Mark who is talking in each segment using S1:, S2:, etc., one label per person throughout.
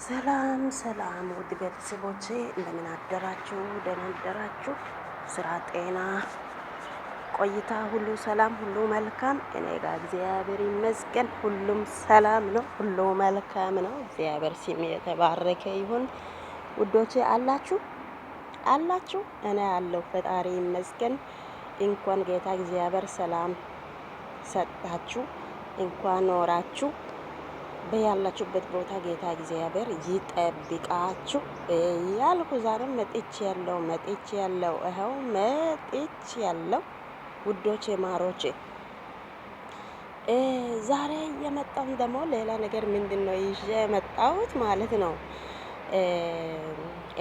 S1: ሰላም ሰላም ውድ ቤተሰቦቼ እንደምን አደራችሁ? ደህና አደራችሁ? ስራ፣ ጤና፣ ቆይታ ሁሉ ሰላም፣ ሁሉ መልካም። እኔ ጋር እግዚአብሔር ይመስገን ሁሉም ሰላም ነው፣ ሁሉ መልካም ነው። እግዚአብሔር ስም የተባረከ ይሁን። ውዶቼ አላችሁ አላችሁ? እኔ አለሁ፣ ፈጣሪ ይመስገን። እንኳን ጌታ እግዚአብሔር ሰላም ሰጣችሁ፣ እንኳን ኖራችሁ። በያላችሁበት ቦታ ጌታ እግዚአብሔር ይጠብቃችሁ ያልኩ ዛሬም መጥቼ ያለው ይኸው መጥቼ ያለው ውዶቼ ማሮቼ። ዛሬ የመጣው ደግሞ ሌላ ነገር ምንድን ነው ይዤ የመጣሁት ማለት ነው።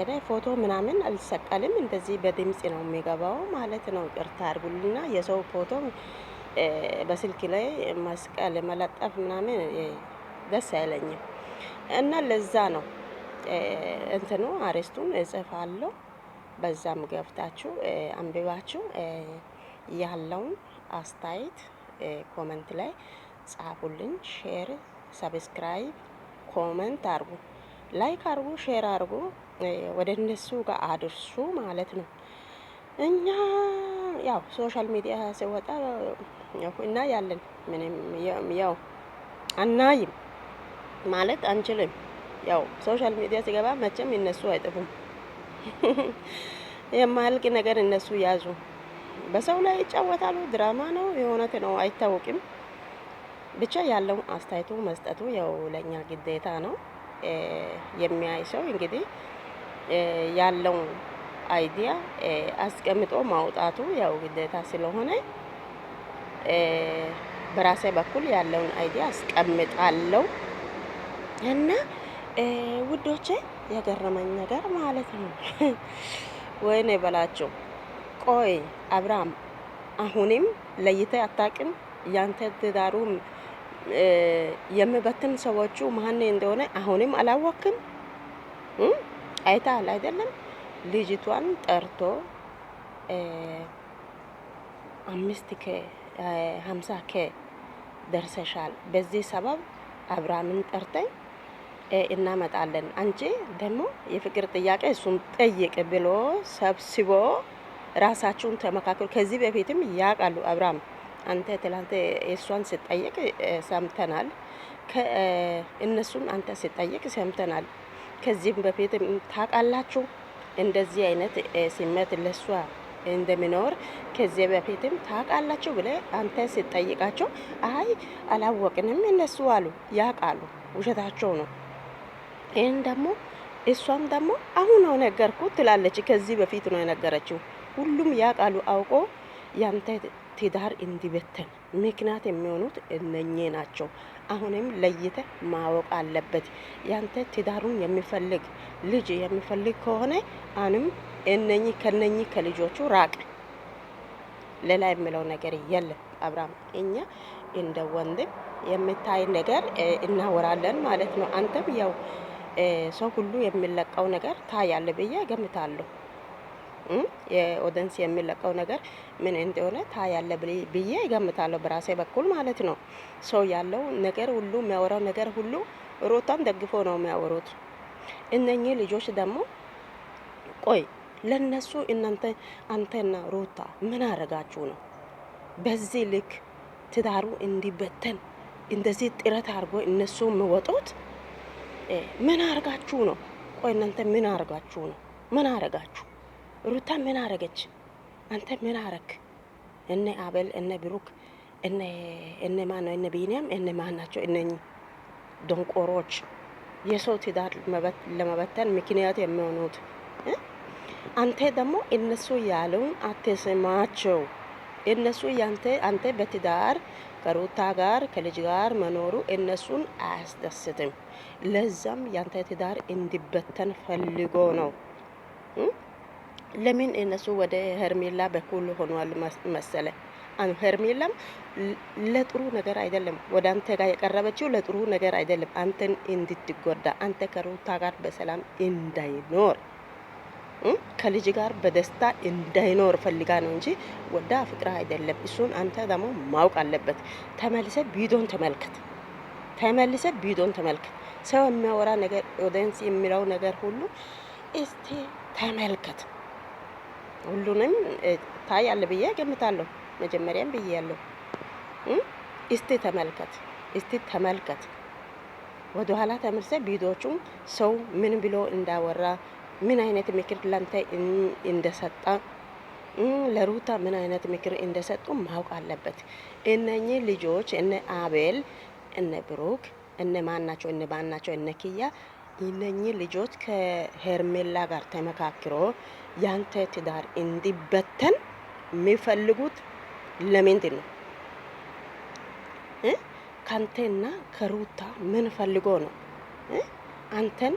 S1: እኔ ፎቶ ምናምን አልሰቀልም፣ እንደዚህ በድምጽ ነው የሚገባው ማለት ነው። ቅርታ አድርጉልና የሰው ፎቶ በስልክ ላይ መስቀል መለጠፍ ምናምን ደስ አይለኝም እና ለዛ ነው እንትኑ አሬስቱን እጽፋለሁ። በዛም ገብታችሁ አንብባችሁ ያለውን አስተያየት ኮመንት ላይ ጻፉልኝ። ሼር፣ ሰብስክራይብ፣ ኮመንት አርጉ፣ ላይክ አርጉ፣ ሼር አርጉ፣ ወደ እነሱ ጋር አድርሱ ማለት ነው። እኛ ያው ሶሻል ሚዲያ ሲወጣ እና ያለን ምንም ያው አናይም ማለት አንችልም። ያው ሶሻል ሚዲያ ሲገባ መቼም እነሱ አይጠፉም። የማያልቅ ነገር እነሱ ያዙ፣ በሰው ላይ ይጫወታሉ። ድራማ ነው የሆነት ነው አይታወቅም። ብቻ ያለው አስተያየቱ መስጠቱ ያው ለኛ ግዴታ ነው። የሚያይ ሰው እንግዲህ ያለው አይዲያ አስቀምጦ ማውጣቱ ያው ግዴታ ስለሆነ በራሴ በኩል ያለውን አይዲያ አስቀምጣለሁ። እና ውዶቼ የገረመኝ ነገር ማለት ነው ወይኔ በላቸው። ቆይ አብርሃም አሁንም ለይተህ አታውቅም? ያንተ ትዳሩ የምበትን ሰዎቹ ማን እንደሆነ አሁንም አላወቅም? አይተሃል አይደለም? ልጅቷን ጠርቶ 50K ደርሰሻል፣ በዚህ ሰበብ አብርሃምን ጠርተኝ እናመጣለን፣ አንቺ ደግሞ የፍቅር ጥያቄ እሱን ጠይቅ ብሎ ሰብስቦ ራሳችሁን ተመካከሉ። ከዚህ በፊትም ያውቃሉ። አብርሃም አንተ ትላንት እሷን ስጠይቅ ሰምተናል፣ እነሱም አንተ ስጠይቅ ሰምተናል። ከዚህም በፊትም ታውቃላችሁ እንደዚህ አይነት ስሜት ለሷ እንደሚኖር ከዚህ በፊትም ታውቃላችሁ ብለ አንተ ስጠይቃቸው አይ አላወቅንም እነሱ አሉ። ያውቃሉ፣ ውሸታቸው ነው። ይህን ደግሞ እሷም ደግሞ አሁን ነው ነገርኩት ትላለች። ከዚህ በፊት ነው የነገረችው። ሁሉም ያውቃሉ። አውቆ ያንተ ትዳር እንዲበተን ምክንያት የሚሆኑት እነኚህ ናቸው። አሁንም ለይተ ማወቅ አለበት። ያንተ ትዳሩን የሚፈልግ ልጅ የሚፈልግ ከሆነ አሁንም ከነኚህ ከልጆቹ ራቅ። ሌላ የሚለው ነገር የለም። አብርሃም እኛ እንደ ወንድም የምታይ ነገር እናወራለን ማለት ነው። አንተም ያው ሰው ሁሉ የሚለቀው ነገር ታያለ ብዬ ገምታለሁ። የኦዲየንስ የሚለቀው ነገር ምን እንደሆነ ታያለ ብዬ ገምታለሁ፣ በራሴ በኩል ማለት ነው። ሰው ያለው ነገር ሁሉ የሚያወራው ነገር ሁሉ ሩታን ደግፎ ነው የሚያወሩት። እነኚህ ልጆች ደግሞ ቆይ ለነሱ አንተና ሩታ ምን አረጋችሁ ነው በዚህ ልክ ትዳሩ እንዲበተን እንደዚህ ጥረት አድርጎ እነሱ የሚወጡት? ምን አርጋችሁ ነው? ቆይ እናንተ ምን አርጋችሁ ነው? ምን አረጋችሁ? ሩታ ምን አረገች? አንተ ምን አረክ? እነ አቤል እነ ብሩክ እነ ማን ነው? እነ ቢኒያም እነ ማን ናቸው? እነኚህ ደንቆሮች የሰው ትዳር ለመበተን ምክንያት የሚሆኑት። አንተ ደግሞ እነሱ ያለውን አትስማቸው። እነሱ አንተ በትዳር ከሩታ ጋር ከልጅ ጋር መኖሩ እነሱን አያስደስትም። ለዛም ያንተ ትዳር እንዲበተን ፈልጎ ነው። ለምን እነሱ ወደ ሄርሜላ በኩል ሆኗል መሰለ? ሄርሜላም ለጥሩ ነገር አይደለም ወደ አንተ ጋር የቀረበችው፣ ለጥሩ ነገር አይደለም። አንተን እንድትጎዳ አንተ ከሩታ ጋር በሰላም እንዳይኖር ከልጅ ጋር በደስታ እንዳይኖር ፈልጋ ነው እንጂ ወዳ ፍቅራ አይደለም። እሱን አንተ ደግሞ ማወቅ አለበት። ተመልሰ ቪዲዮን ተመልከት። ተመልሰ ቪዲዮን ተመልከት። ሰው የሚያወራ ነገር ኦዲየንስ የሚለው ነገር ሁሉ እስቲ ተመልከት። ሁሉንም ታያለ ብዬ ገምታለሁ። መጀመሪያም ብያለሁ። እስቲ ተመልከት፣ እስቲ ተመልከት። ወደ ኋላ ተመልሰ ቪዲዮቹን ሰው ምን ብሎ እንዳወራ፣ ምን አይነት ምክር ላንተ እንደሰጣ፣ ለሩታ ምን አይነት ምክር እንደሰጡ ማወቅ አለበት። እነኚህ ልጆች እነ አቤል፣ እነ ብሩክ፣ እነ ማናቸው እነ ባናቸው እነ ኪያ እነኚህ ልጆች ከሄርሜላ ጋር ተመካክሮ ያንተ ትዳር እንዲበተን የሚፈልጉት ለምንድን ነው? ካንተና ከሩታ ምን ፈልጎ ነው? አንተን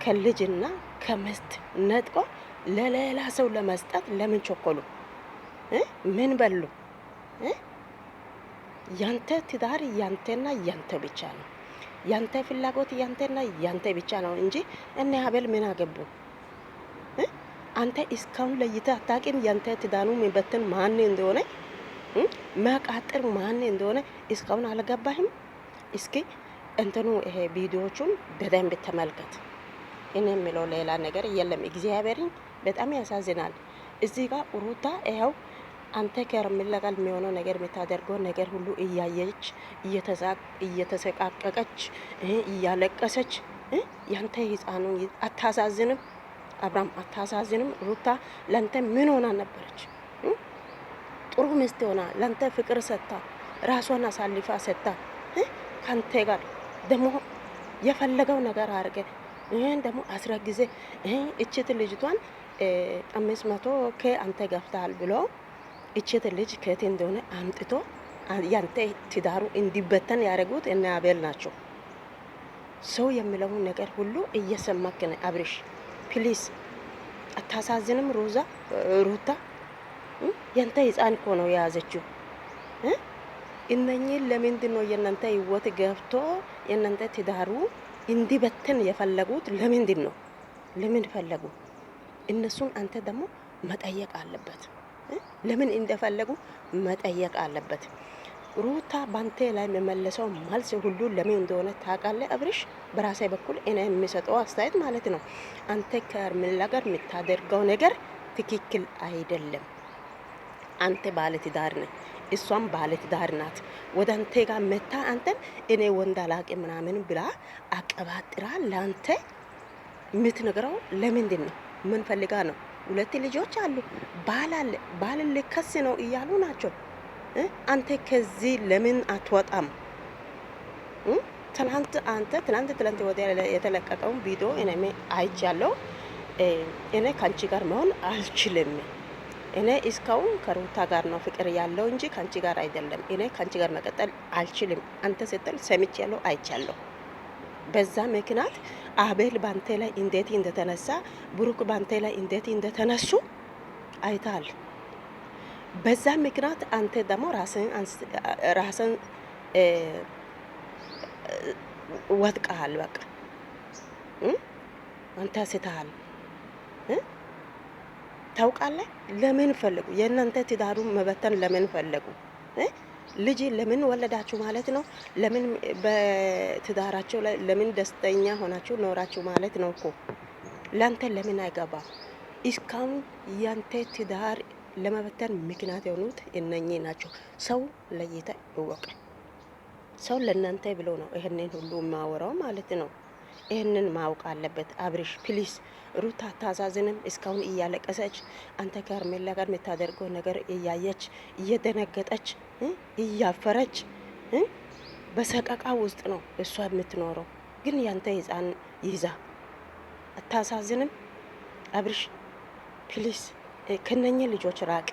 S1: ከልጅና ከመስት ነጥቆ ለሌላ ሰው ለመስጠት ለምን ቸኮሉ? ምን በሉ? ያንተ ትዳር ያንተና ያንተ ብቻ ነው። ያንተ ፍላጎት ያንተና ያንተ ብቻ ነው እንጂ እነ አቤል ምን አገቡ? አንተ እስካሁን ለይተህ አታውቅም? ያንተ ትዳሩ የሚበትን ማን እንደሆነ መቃጥር ማን እንደሆነ እስካሁን አልገባህም? እስኪ እንትኑ ይሄ ቪዲዮቹን በደንብ ተመልከት። እኔ የምለው ሌላ ነገር የለም። እግዚአብሔርን በጣም ያሳዝናል። እዚህ ጋር ሩታ ይኸው አንተ ከሄርሜላ ጋር የሚሆነው ነገር የምታደርገው ነገር ሁሉ እያየች እየተሰቃቀቀች እያለቀሰች ያንተ ህፃኑ አታሳዝንም? አብርሃም አታሳዝንም? ሩታ ለአንተ ምን ሆና ነበረች? ጥሩ ሚስት ሆና ለአንተ ፍቅር ሰጥታ ራሷን አሳልፋ ሰጥታ ካንተ ጋር ደግሞ የፈለገው ነገር አድርገ ይሄን ደግሞ አስረግዘ እችት ልጅቷን 500 ከአንተ ገፍታል ብሎ እችት ልጅ ከየት እንደሆነ አምጥቶ ያንተ ትዳሩ እንዲበተን ያደረጉት እነ አቤል ናቸው። ሰው የሚለው ነገር ሁሉ እየሰማክ ነው። አብርሽ ፕሊስ አታሳዝንም? ሩታ ያንተ ህፃን እኮ ነው የያዘችው። እነኚህ ለምንድን ነው የእናንተ ህይወት ገብቶ የእናንተ ትዳሩ እንዲበተን የፈለጉት? ለምንድን ነው? ለምን ፈለጉ? እነሱን አንተ ደግሞ መጠየቅ አለበት። ለምን እንደፈለጉ መጠየቅ አለበት። ሩታ ባንተ ላይ የሚመለሰው መልስ ሁሉ ለምን እንደሆነ ታውቃለህ አብርሽ? በራሴ በኩል እኔ የሚሰጠው አስተያየት ማለት ነው፣ አንተ ከሄርሜላ ጋር የምታደርገው ነገር ትክክል አይደለም። አንተ ባለ ትዳር ነህ፣ እሷም ባለ ትዳር ናት። ወደ አንተ ጋር መታ አንተን እኔ ወንድ አላውቅም ምናምን ብላ አቀባጥራ ለአንተ የምትነግረው ለምንድን ነው? ምን ፈልጋ ነው? 2 ልጆች አሉ፣ ባል ልከስ ነው እያሉ ናቸው። አንተ ከዚህ ለምን አትወጣም? ትናንት ወዲያ የተለቀቀውን ቪዲዮ እኔ አይቻለሁ። እኔ ካንቺ ጋር መሆን አልችልም። እኔ እስካሁን ከሩታ ጋር ነው ፍቅር ያለው እንጂ ካንቺ ጋር አይደለም። እኔ ካንቺ ጋር መቀጠል አልችልም አንተ ስትል ሰምቻለሁ፣ አይቻለሁ። በዛ ምክንያት አቤል ባንተ ላይ እንዴት እንደተነሳ፣ ብሩክ ባንተ ላይ እንዴት እንደተነሱ አይታል። በዛ ምክንያት አንተ ደግሞ ራስን ወድቀሃል። በቃ አንተ ስተሃል። ታውቃለህ? ለምን ፈለጉ? የእናንተ ትዳሩን መበተን ለምን ፈለጉ? ልጅ ለምን ወለዳችሁ ማለት ነው? ለምን በትዳራቸው ላይ ለምን ደስተኛ ሆናችሁ ኖራችሁ ማለት ነው እኮ። ላንተ ለምን አይገባ? እስካሁን ያንተ ትዳር ለመበተን ምክንያት የሆኑት እነኚህ ናቸው። ሰው ለይተ ይወቅ። ሰው ለእናንተ ብሎ ነው ይሄንን ሁሉ ማወራው ማለት ነው። ይሄንን ማወቅ አለበት አብርሽ ፕሊስ። ሩታ አታሳዝንም? እስካሁን እያለቀሰች አንተ ከሄርሜላ ጋር የምታደርገው ነገር እያየች እየደነገጠች እያፈረች በሰቀቃ ውስጥ ነው እሷ የምትኖረው። ግን ያንተ ህፃን ይዛ አታሳዝንም? አብርሽ ፕሊስ ከነኚህ ልጆች ራቅ፣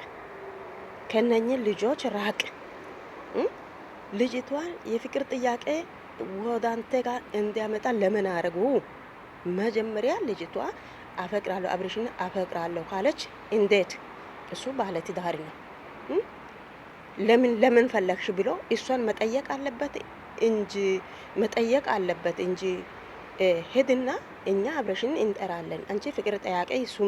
S1: ከነኚህ ልጆች ራቅ። ልጅቷ የፍቅር ጥያቄ ወደ አንተ ጋር እንዲያመጣ ለምን አረጉ? መጀመሪያ ልጅቷ አፈቅራለሁ አብርሽን አፈቅራለሁ ካለች እንዴት? እሱ ባለ ትዳር ነው። ለምን ፈለግሽ ብሎ እሷን መጠየቅ አለበት እንጂ ሄድና እኛ አብርሽን እንጠራለን፣ አንቺ ፍቅር ጠያቄ እሱን